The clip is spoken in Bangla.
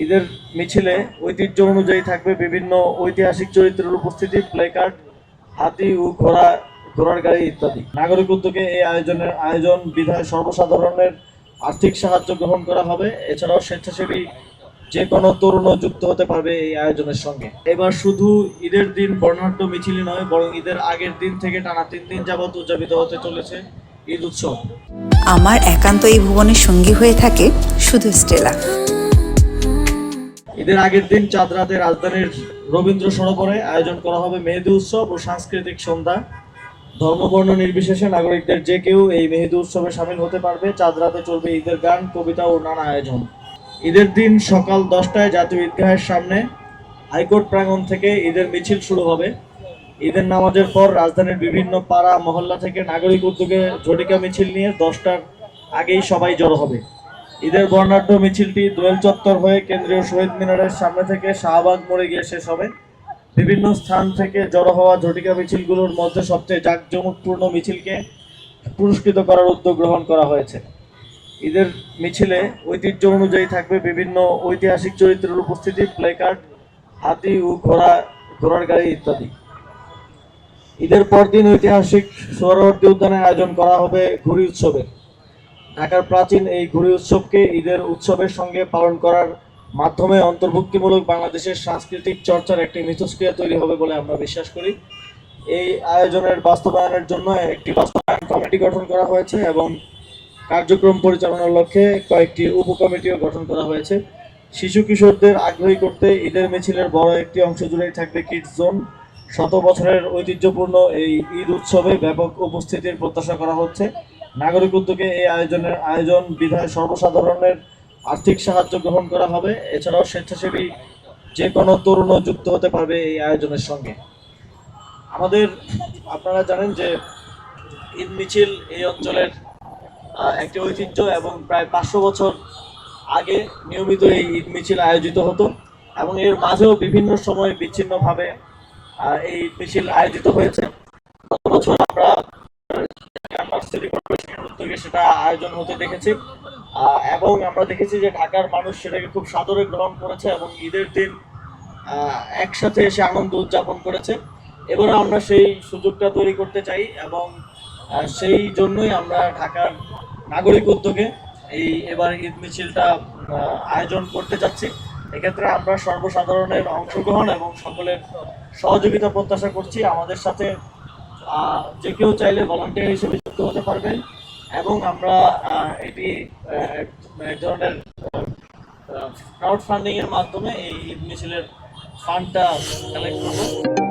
ঈদের মিছিলে ঐতিহ্য অনুযায়ী থাকবে বিভিন্ন ঐতিহাসিক চরিত্রের উপস্থিতি, প্লেকার্ড, হাতি ও ঘোড়ার গাড়ি ইত্যাদি। নাগরিক উদ্যোগে এই আয়োজন বিধায় সর্বসাধারণের আর্থিক সাহায্য গ্রহণ করা হবে। এছাড়াও স্বেচ্ছাসেবী যে কোনো তরুণও যুক্ত হতে পারবে এই আয়োজনের সঙ্গে। এবার শুধু ঈদের দিন বর্ণাঢ্য মিছিলই নয়, বরং ঈদের আগের দিন থেকে টানা 3 দিন যাবৎ উদযাপিত হতে চলেছে ঈদ উৎসব। আমার একান্ত এই ভুবনের সঙ্গী হয়ে থাকে শুধু স্টেলা। ঈদের আগের দিন চাঁদ রাতে রাজধানীর রবীন্দ্র সরোবরে আয়োজন করা হবে মেহেদি উৎসব ও সাংস্কৃতিক সন্ধ্যা। ধর্মবর্ণ নির্বিশেষে নাগরিকদের যে কেউ এই মেহেদি উৎসবে সামিল হতে পারবে। চাঁদ রাতে চলবে ঈদের গান, কবিতা ও নানা আয়োজন। ঈদের দিন সকাল 10টায় জাতীয় ঈদগাহের সামনে হাইকোর্ট প্রাঙ্গণ থেকে ঈদের মিছিল শুরু হবে। ঈদের নামাজের পর রাজধানীর বিভিন্ন পাড়া মহল্লা থেকে নাগরিক উদ্যোগে ঝটিকা মিছিল নিয়ে 10টার আগেই সবাই জড়ো হবে। ঈদের বর্ণাঢ্য মিছিলটি দোয়েল চত্বর হয়ে কেন্দ্রীয় শহীদ মিনারের সামনে থেকে শাহবাগ মোড়ে গিয়ে শেষ হবে। বিভিন্ন স্থান থেকে জড়ো হওয়া ঝটিকা মিছিলগুলোর মধ্যে সবচেয়ে জাঁকজমকপূর্ণ মিছিলকে পুরস্কৃত করার উদ্যোগ গ্রহণ করা হয়েছে। ঈদের মিছিলে ঐতিহ্য অনুযায়ী থাকবে বিভিন্ন ঐতিহাসিক চরিত্রের উপস্থিতি, প্লেকার্ড, হাতি ও ঘোড়ার গাড়ি ইত্যাদি। ঈদের পরদিন ঐতিহাসিক সোহরাওয়ার্দী উদ্যানে আয়োজন করা হবে ঘুড়ি উৎসবের। ঢাকার প্রাচীন এই ঘুড়ি উৎসবকে ঈদের উৎসবের সঙ্গে পালন করার মাধ্যমে অন্তর্ভুক্তিমূলক বাংলাদেশের সাংস্কৃতিক চর্চার একটি মিথস্ক্রিয়া তৈরি হবে বলে আমরা বিশ্বাস করি। এই আয়োজনের বাস্তবায়নের জন্য একটি বাস্তবায়ন কমিটি গঠন করা হয়েছে এবং কার্যক্রম পরিচালনার লক্ষ্যে কয়েকটি উপকমিটিও গঠন করা হয়েছে। শিশু কিশোরদের আগ্রহী করতে ঈদের মিছিলের বড় একটি অংশ জুড়েই থাকবে কিডস জোন। 100 বছরের ঐতিহ্যপূর্ণ এই ঈদ উৎসবে ব্যাপক উপস্থিতির প্রত্যাশা করা হচ্ছে। নাগরিক উদ্যোগে এই আয়োজন বিধায় সর্বসাধারণের আর্থিক সাহায্য গ্রহণ করা হবে। এছাড়াও স্বেচ্ছাসেবী যে কোনো তরুণও যুক্ত হতে পারবে এই আয়োজনের সঙ্গে। আপনারা জানেন যে ঈদ মিছিল এই অঞ্চলের একটি ঐতিহ্য এবং প্রায় 500 বছর আগে নিয়মিত এই ঈদ মিছিল আয়োজিত হতো এবং এর মাঝেও বিভিন্ন সময় বিচ্ছিন্নভাবে এই ঈদ মিছিল আয়োজিত হয়েছে। গত বছর আমরা সিটি কর্পোরেশনের উদ্যোগে সেটা আয়োজন হতে দেখেছি এবং আমরা দেখেছি যে ঢাকার মানুষ সেটাকে খুব সাদরে গ্রহণ করেছে এবং ঈদের দিন একসাথে এসে আনন্দ উদযাপন করেছে। এবারে আমরা সেই সুযোগটা তৈরি করতে চাই এবং সেই জন্যই আমরা ঢাকার নাগরিক উদ্যোগে এবার ঈদ মিছিলটা আয়োজন করতে যাচ্ছি। এক্ষেত্রে আমরা সর্বসাধারণের অংশগ্রহণ এবং সকলের সহযোগিতা প্রত্যাশা করছি। আমাদের সাথে যে কেউ চাইলে ভলান্টিয়ার হিসেবে যুক্ত হতে পারবেন এবং আমরা এটি এক ধরনের ক্রাউড ফান্ডিং এর মাধ্যমে এই ঈদ মিছিলের ফান্ডটা কালেক্ট করব।